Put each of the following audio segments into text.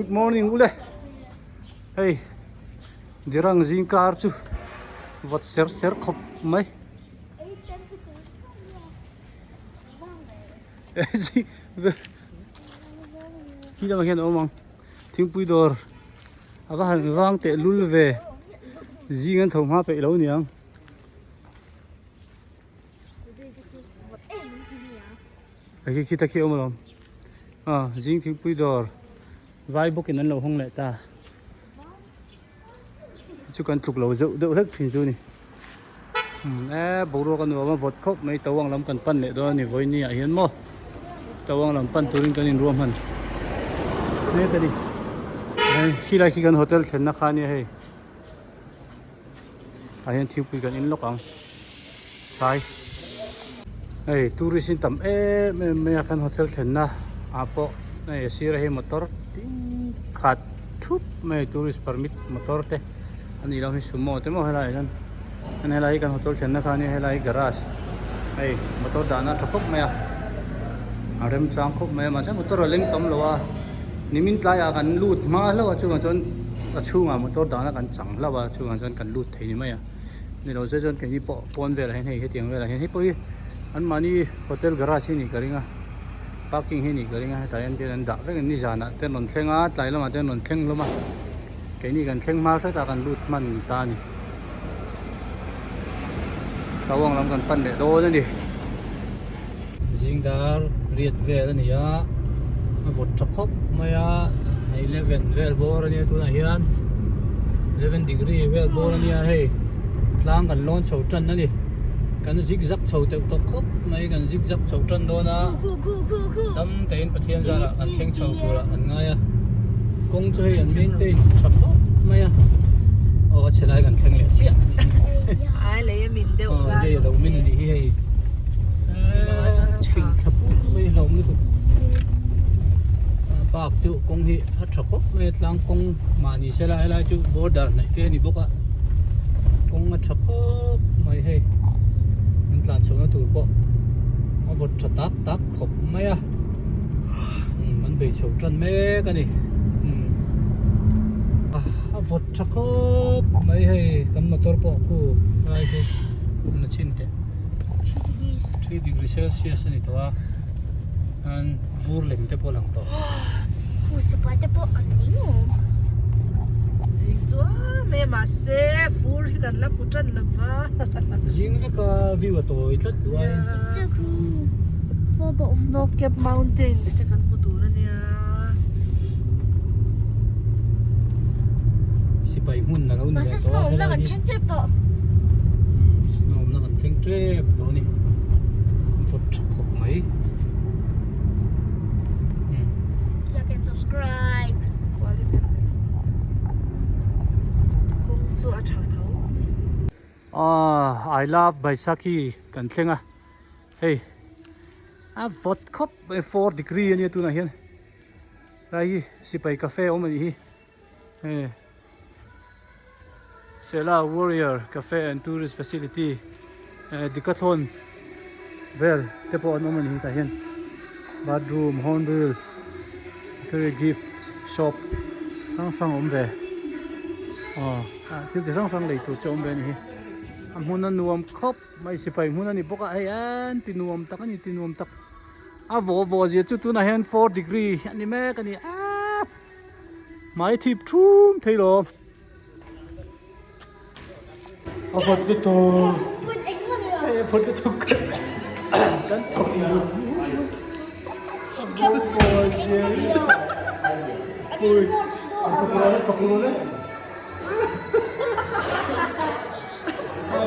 Good morning ule. Hey, dirang zing car chu. Vật ser khop mấy. Gì? Khi nào mà hiện ông tiếng bùi đor. À và hàng vang tehlul về. Zing ăn thùng hoa bể lâu nhỉ? Cái khi ta khi ông làm. À, zing tiếng bùi đor. Vai bốc cái nón lầu hông lại ta. Chú cần trục lầu dậu đậu đất thì chú này. Bố đồ con nữa mà vọt khóc mấy tàu làm cần pan này đó này với nhỉ hiến mò. Tawang làm pan turin cái rùm hẳn. Này cái đi. Khi cần hotel trên nó khá nhỉ hay. Hiến thiếu cái cần in lốc ang. Sai. Hey, tourist in tầm mấy cần hotel trên nó. Apo này xí ra motor. Khát chút mấy tourist permit motor te. Anh làm hết sumo thế mà hay là anh. Anh hay là cái hotel trên nó khá nhỉ hay là garage. Hey, motor đana chọc mấy à. Rem trang khop mai ma sa motor leng tom lowa nimin tlaya kan lut ma lawa chu chon achunga motor dana kan chang lawa chu chon kan lut theini mai ni lo se chon ke ni pon ve la hen he tiang ve la hen he poi an mani hotel garage ni karinga parking he ni karinga ta yan ke da ve ni jana te non thenga tlai lama te non theng loma ke ni kan theng ma sa ta kan lut man ta ni tawang lam kan pan le do ni dar riết về là nia vụt chọc khóc mày 11 về bor nia tu này hiền 11 degree về bor nia hey langกันร้อนเฉาจันนั่นดิกันซิกซักเฉาเตะตกคบไม่กันซิกซักเฉาจันโดนะดำเต็นประเทศจะอันเชงเฉาตัวอันง่ายกงช่วยอันนี้เต็นชอบไม่โอ้เชลัยกันแข่งเลยเสียไอ้เลยมินเดียวกันเรามินดีให้kinh thấp mấy lồng như vậy bạc chịu công hi hết chọc mấy lang công mà nhỉ sẽ lại chịu border này kia nhỉ bốc à công hết chọc mấy hay mình làm số nó tụt bộ nó vượt chặt táp khop mấy à mình bị chịu chân mấy cái này vượt chọc mấy hay cầm motor bộ cu ai cái nó chín thế 3 degrees Celsius ni to an vur lem te po lang to hu sepa te po ani mo jing chua me ma se vur hi kan la putran la va jing ve ka view to itlat duai che khu for bo snow capped mountains te kan putur ania si pai mun na lo ni ma se snow na kan chen chep to snow na kan theng trep to ni vụt khop mấy you can subscribe quality kung su a thau thau I love Baisakhi kan thenga hey vụt khop 4 degree ni tu na hian rai si pai cafe om ni hi hey Sela Warrior Cafe and Tourist Facility Decathlon Well, te po ano man hita yan. Bathroom, hornbill, gift shop. Sang ve. Thì sang lấy tụ cho ve ni. Am hunan nuam khop, mai sipai hunan ni boka ayan, tinuam tak ani tinuam tak. Vo je tu na hen 4 degree ani me kani mai tip thum thailo. Avot to. Avot to. Kan thọc luôn vô gì ui thọc luôn đấy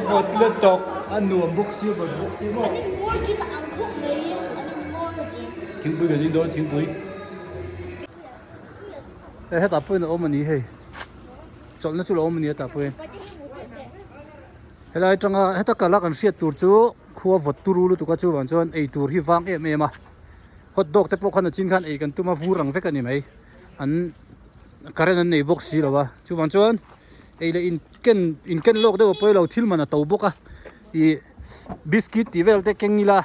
vọt lên thọc ăn nuông bốc xíu mà tiếng bùi cái gì đó tiếng bùi đây hết tập bùi nó ôm mình đi hay chọn nó chú là ôm mình đi tập bùi hay là trong hết tất cả các anh siết tụt chú khua vật turu lu tuka chu wan chuan ei tur hi wang em a hot dog te pokhan chin khan ei kan tuma vurang vek ani mai an karen an nei box si lawa chu wan chuan ei le in ken lok de poi lo thil mana to boka I biscuit ti vel te kengila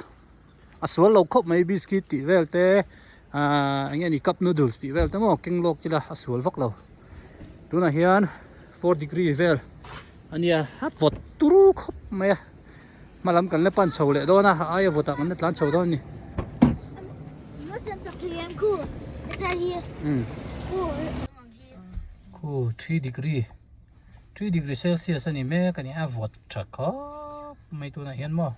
a sual lo khop mai biscuit ti vel te anh em đi cup noodles thì về tao mò kinh lộc chỉ là sủi vóc lâu tu na hiền 4 degree về anh em hát vọt turu khóc mày mà làm cần lấy pan sầu lệ đó na ai vọt tặng nó lan sầu đó nè nó xem tập thì em cool it's right here cool 3 degree 3 degree Celsius anh em cái này vọt chắc có mấy tu na hiền mò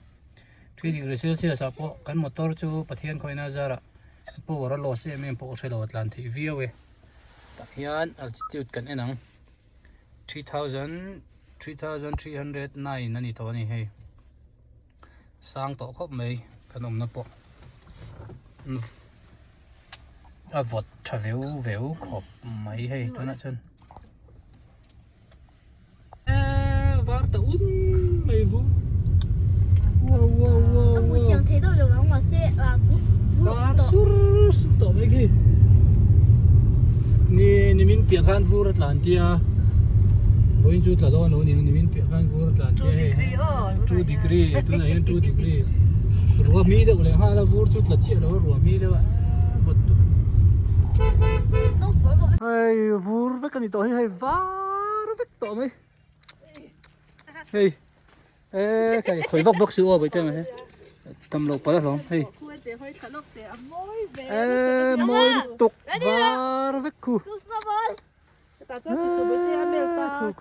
3 degree Celsius apa kan motor chu pathian khoina zara po wara lo se em po se lo atlan thi view hian altitude kan enang 3309 ani to ni hei sang to khop mai kanom na po a vot travel veu khop mai hei to na chen var ta un mai vu wow我讲睇到有人話說var sur to mai ki ni min pia khan vu rat lan tia voin chu tla do no ni min pia khan vu rat lan tia he 2 degree tu na yan 2 degree ruwa mi de le hala vu chu tla chi lo ruwa mi de wa vot ai vu ve kan ni to hay var ve to mai hey cái khối vóc vóc sữa vậy thế mà tầm lộc quá lắm hey môi tục var ve cu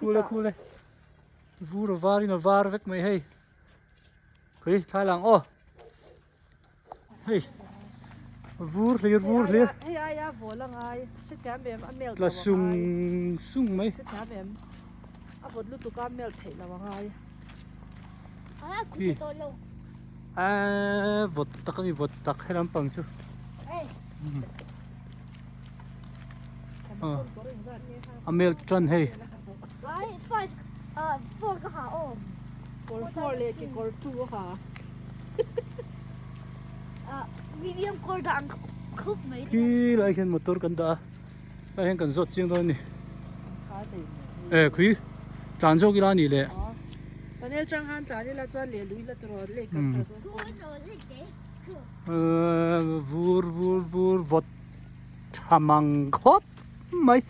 cool vu rồi var nó var ve mày hey cái thái lang ô hey vu liệt là sung mấy vọt tắc hay lắm bằng chứ Amel trần hay medium cold ăn khúc mấy khi lại hiện motor cần đã lại hiện cần rốt riêng thôi nè quý tràn cho cái lá nỉ lệ panel trang han ta ni la chuan le lui la tro le ka vur vot thamang khop mai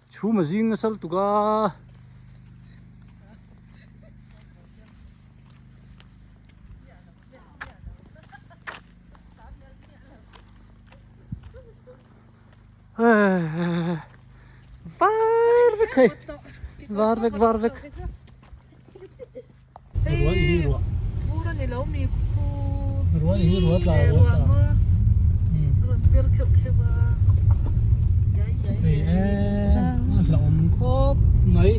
chú mà riêng sal tu ga Varvek ruan hi ruan pura ni lo mi ku ruan hi ruan la ruan ber khep kheba la khop mai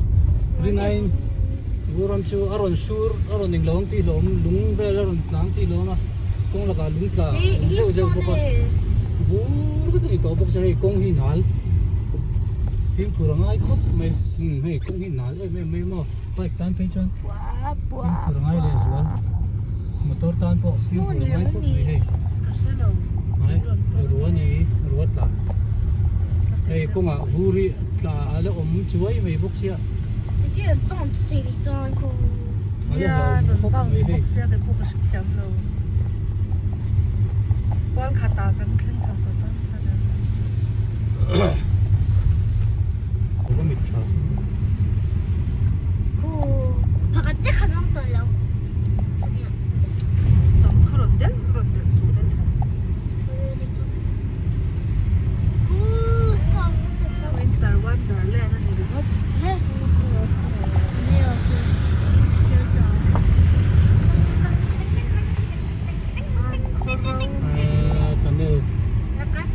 rinai buram chu aron sur aron ning long ti lom lung vel aron tlang ti lo na kong la ka lung tla zo zo ko vu ni to bok sai kong hi nal phim kurangai khop mai hei kong hi nal mai mo pai tan pe chon kurangai le zual motor tan po phim kurangai khop mai hei kaselo ai ruan tla hei konga vuri tla ala chuai mai bok sia cái là bông xì đi cho anh cô ya no bang bok sia de ko ka thiam lo san khata kan khen chang ta có mịt sao cô 바가 쬐 가면 떨려 sam kronde su den cô sao winter wonderland ani ri hot 해 네요 진짜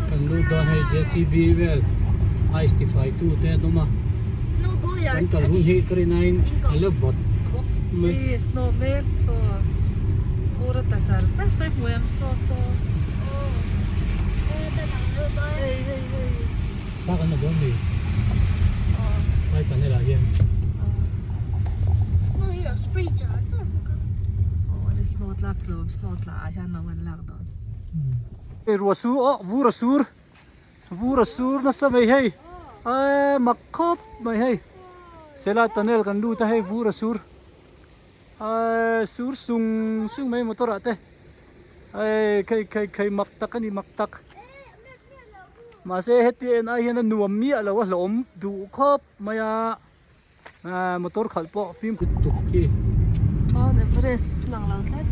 cần lưu đòn hay JCB vel I-65 tu te no ma snowboard kan kal hun he kari nine ale bot khop me mi snowman so pura ta char cha sai muam snow so hey hey hey ta kan na bon ni ai kan la yen snow here spray jar oh ni snow tla pro snow tla a han na wan lag don ruasu o vurasur na sa mai hey makhop mai hey sela tunnel kan lu ta hey vurasur sur sung mấy motor ate kai mak tak ani mak tak mà sẽ hết tiền ai hiện nuông mía là quá lỏm đủ khớp maya motor khẩn bộ phim tục khi Everest lang lang tlat.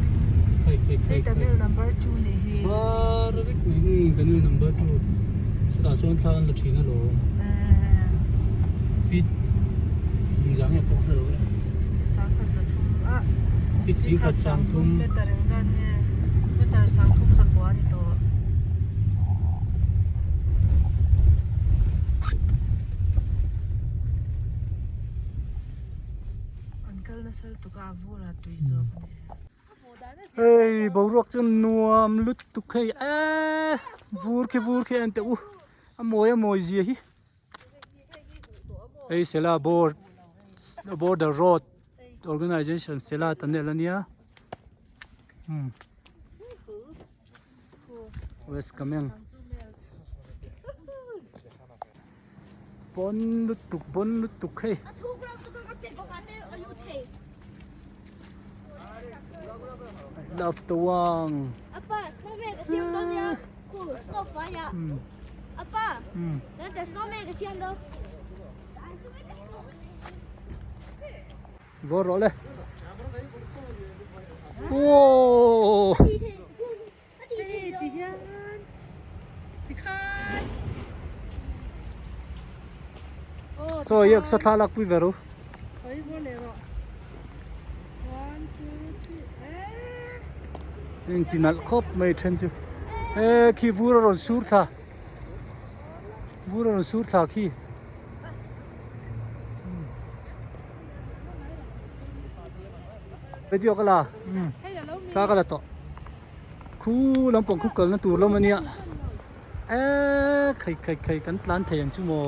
Hey, tunnel number 2 ni hi. far rik mình tunnel number 2 sẽ là số thang là chỉ nó lỗ fit mình dáng nhập bộ rồi Sang khat za thum a. fit xí khát sang thum Meter reng zan he. Meter sang thum za kwa ni to. Uncle na sal tu ka vura tu zo ne. ê bầu ruột chân nuông lút tục hay vur cái anh tự mồi gì hi ê sẽ là border road organization sẽ là tận này là nia west coming bon lút tục hay À, thu cái đó có cái ở YouTube thế. love Tawang Apa, snowman kasi ang doon niya. Cool, so fire. Apa, nanti snowman kasi ang doon. vô rồi đây wow so yak sa thalak pi veru Oi bole ro. 1 2 3. in tinal khop mai then chu khi vura ron sur tha khi video kala ta kala to khu lampong khu kal na tur lo mania khai kan tlan thayang chu mo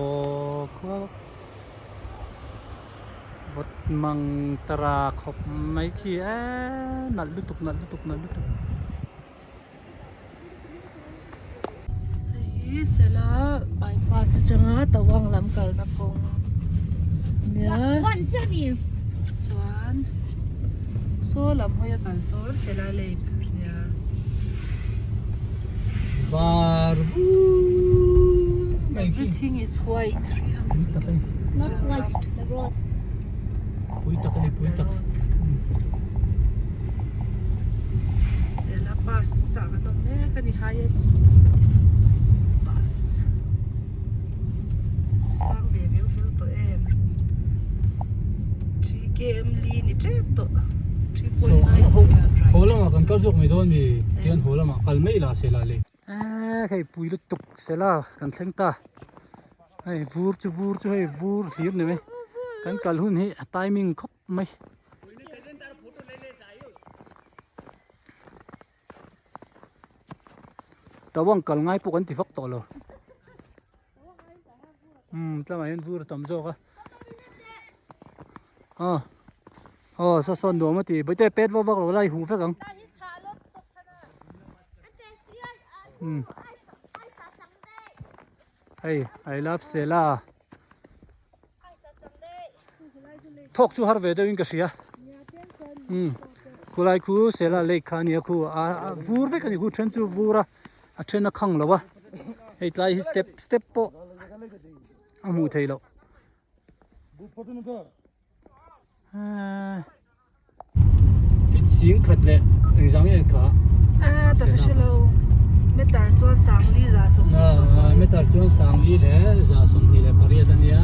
kho vot mang tara khop mai khi nal lutuk Ai sela bypass changa Tawang lam kal na kong. Nya Wan siya ni. chuan. So lam hoya kal sor sela lake nya. var Everything is white. Not like the road. pui tak Sela pass sa ano me kani highest pass. Sang ve view to em. 3km li ni trip to. 3.9. hola ma kan ka zuk mi don mi tian hola ma kal mai la se la le khai pui lutuk se la kan thleng ta ai vur chu hei vur hlir ne me kan kal hun hi timing khop mai Tawang kal ngai pu kan ti fak to lo tlamai en vur tam zo ka so no ma ti bai te pet wa lo lai hu fe kang hey I love Sela thok chu har ve de in ka sia kulai khu Sela le khania khu vur ve ka ni khu chen chu vura a chen na khang lo wa hey tlai hi step po amu thei lo fit sing khat le exam ye ka Ta ka shelo metar chuan sang li za so. metar chuan sang li le za som ni le pariya dania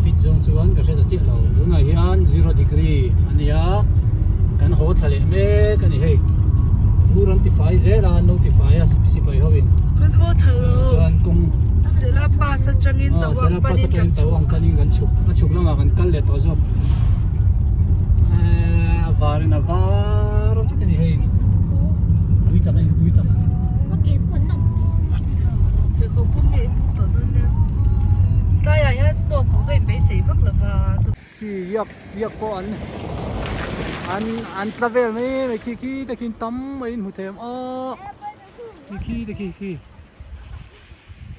fit zone chuan ka se da chi lo luna hian 0 degree ania kan ho thale me kan hei vu notify zera notify as si pai hovin Kan ho thalo. chuan kung Sela pass changin Tawang sela pa sa train Tawang kaning kan chuk lama kan kal le to zo var kan hei bui ta Okay, pun nom. Te ko pumi to don ne. Ta ya snow ko kai be sei bak la ba. khi yak po an travel me khi ta kin tam mai hu them khi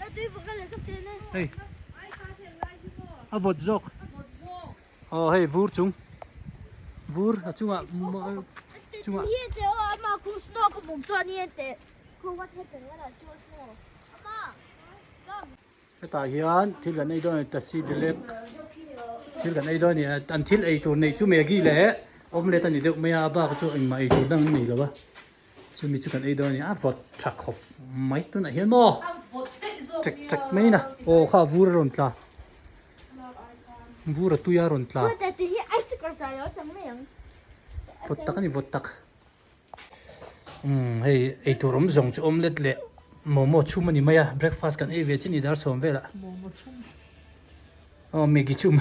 Ito yung bukal sa tina. hey avot zok hey vur vur chunga chunga niente oh ama ku snow ku mum chuan niente ku wat he te wala chu snow ama kom ta hian thil kan ei don ta si dilek thil kan ei don ni an thil ei tur nei chu megi le omelette ani deuh mai a ba chu eng mai tur dang nei lo ba chu mi chu kan ei don ni a vot thak hop mai tu na hian mo trek mai na o kha vur ron tla vur tu ya ron tla ku te ti hi ice cream sa yo chang me yang vot tak ani vot tak hei ei tur zong chu omelette le momo chum ani maya breakfast kan ei ve chini dar som vela momo chum megi chum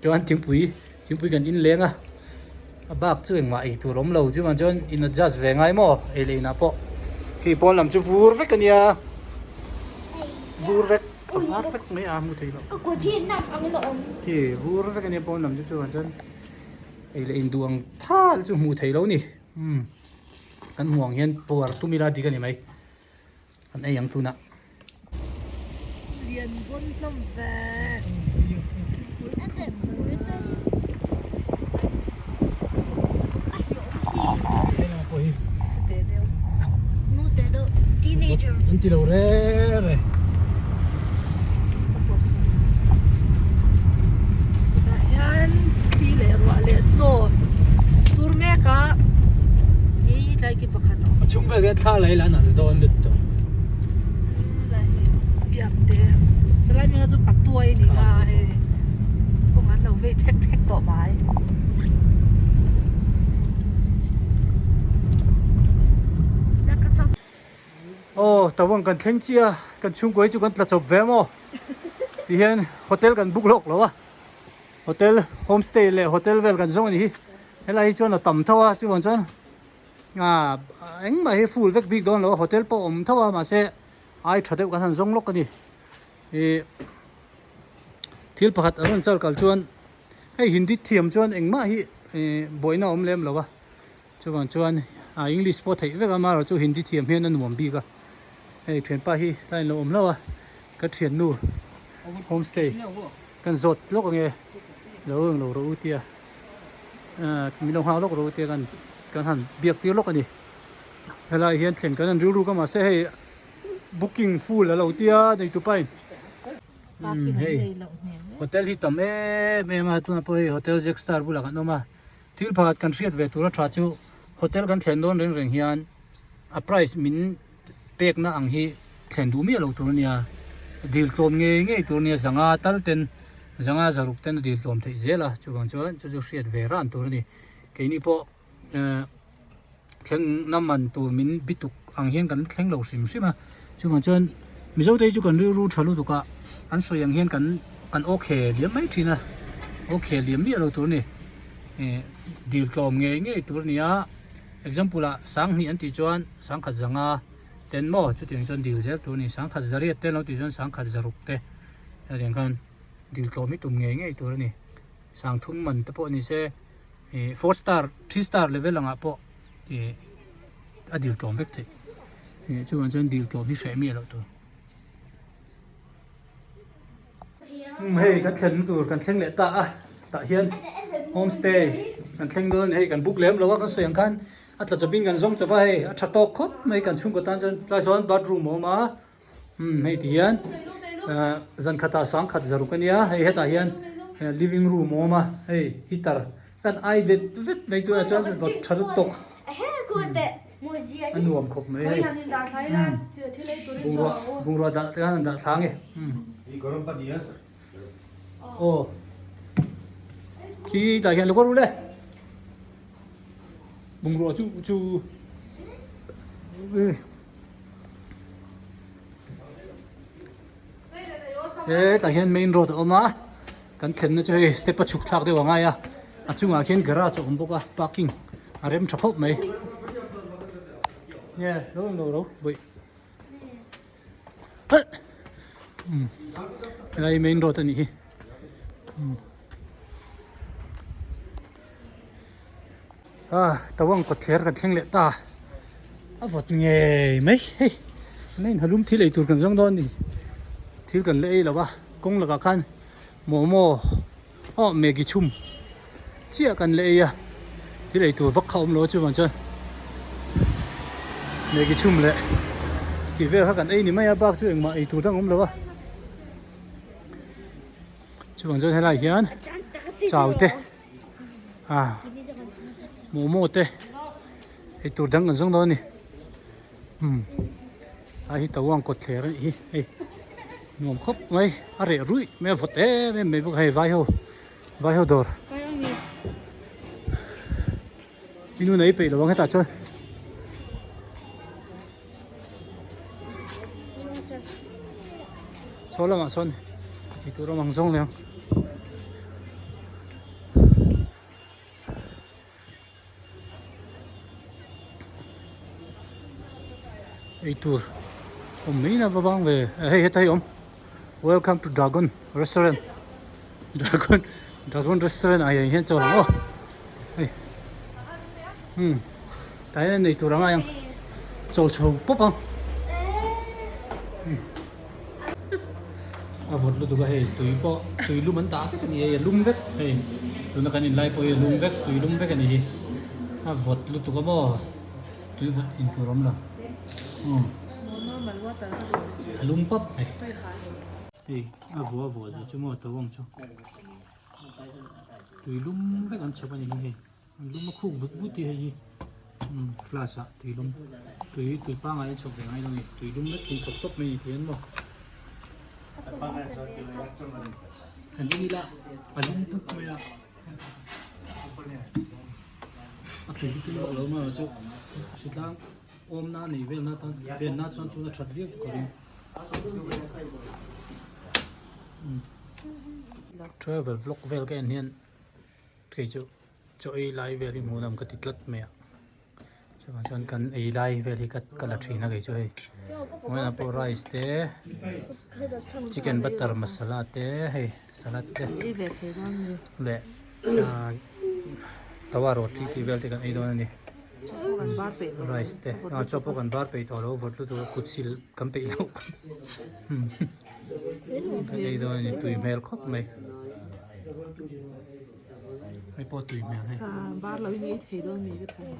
chuan thingpui kan in lenga a bak chu engma ei tur om lo chu man chuan in adjust ve ngai mo ei leina po ki pon lam chu vur vek ania vur vek var vek mai a mu thei lo ku thi nak ang lo om thì vur vek ania pon lam chu man chuan ei le in duang thal chu mu thei lo ni kan muang hian por tumira di kan ni mai an ei yang tu na liền quân tâm về ate ku te để đều nu te do teenager an ti lo re yan khi lệ rồi lệ snow sur me cả đi lại cái bậc hạt a chung ve ge thla lai lan al don lut to lại yam de sala mi nga bắt tuổi đi à công an đầu về thét tỏ bài Tawang kan thleng chia kan chung koi chu kan tla chop ve mo ti hian hotel kan book lok lo wa hotel homestay le hotel vel kan zong ni helai chuan a tam thawa chu bon chuan eng ma he full vek big don lo hotel po om thawa ma se ai thadeu kan han zong lok ani e thil pakhat aron chal kal chuan hei hindi thiam chuan engma hi boina om lem lo wa chu bon chuan English po thei vek ama ro chu hindi thiam hian an nuam bi ka hei thuyền pa hi tai lo om lo wa ka thian nu homestay kan zot lok nge lo ro utia mi lo ha lok ro utia kan han biak ti lok ani helai hian thlen kan an ru ka ma se hei booking full lo tia dei tu pai hei hotel hi tam me ma tu na po hei hotel Jack Star bula kan oma thil phat kan riat ve tu ra tha chu hotel kan thlen don reng hian a price min pek na ang hi thlen du mi lo tur nia dil tlom nge tur nia zanga tal ten zanga zaruk ten dil tlom thei zela chu bang chuan chu riat ve ran tur ni ke ni po thleng naman tur min bituk ang hian kan thleng lo sim sima chu bang chuan mi zo te chu kan ru thalu tu ka an so yang hian kan okay liam mai thina okay liam mi lo tur ni dil tlom nge tur nia example la sang ni an ti chuan sang khat zanga ten mo chu ting chuan dil zel tu ni sang khat zariat ten lo ti chuan sang khat zaruk te adeng kan dil tlom mi tum nge tur ni sang thung man te po ni se 4 star 3 star level anga po a dil tlom vek the chu an chuan dil tlom hi hre mi lo tu hei kan thlen tur kan thleng le ta hian homestay kan thleng don hei kan book lem lo wa kan soyang khan atla chapin kan zong chapa hei a tha tok khop mai kan chung ko tan chan tlai son bathroom oma hei ti hian zan khata sang khat zaru kania hei heta hian living room oma hei hitar kan ai vet mai tu a chan va thar tok he ku te muzia anuam khop mai hei bungro da kan da thange khi tại hiện lúc luôn đấy bùng rùa chú tại hiện main road ôm á cần thèn nó chơi step chụp thạc đấy vào ngay à chung à hiện garage ôm bốc à parking à rem chọc hộp mấy nha đâu vậy cái này main road này Tawang kot thler kan thleng le ta a vot nge mai hei nein halum thil ei tur kan zong don ni thil kan le ei lawa kong laka khan momo megi chum chia cần lệ à thì lấy tuổi vắc không lỗ chứ mà chân này cái chum lệ thì về các cần ấy thì mấy bác chứ mà ấy tuổi thằng ông lỗ chứ bằng chân thế này hiền chào tê à mồ tê ấy tuổi thằng gần giống đó nè ai tàu quật thế đấy ấy ngom khóc mấy à rẻ rủi mấy vật té mấy bức hay vai hầu đor inu này bị đâu hết ta chơi số là mà son thì tôi đang mang rong liền ấy tour ông mấy na vang về hey hết thấy ông welcome to Dragon Restaurant Dragon Restaurant ai hiện cho lắm hey cái này tôi đang ai châu châu bốc không à vượt luôn tụi cái tụi lùm bắn tá cái này lùm vét hey tụi nó cái này lại coi lùm vét tụi lùm vét cái này à vượt luôn tụi cái mò tụi vượt in tụi lắm là lùm bắp này hey à vua rồi chứ mà tawang cho tụi lùm vét ăn chả bao nhiêu hey lùm nó khô vút thì hay gì flash tùy lum tùy ba ngày chụp về ngay thôi tùy lum rất kinh chụp tốt mình thiến mà thành đi là lum tốt mày à tùy vào đó mà chứ chỉ là ôm na này về na chọn chúng ta chặt riêng cho cái travel vlog về cái hiện cái chỗ ấy lại về thì muốn làm cái tít lật mày cho cần ấy lại về thì cái là chuyện cái chơi ngoài là po rice te chicken butter masala te hay salad te lệ tawa roti thì về thì cần ấy đó này rice te cho po cần bar pe to lo vot lu to kutsil kam pe lo cái đó này tùy mèo khóc mày hay po tùy mèo này bar lo ni thấy đó mi cái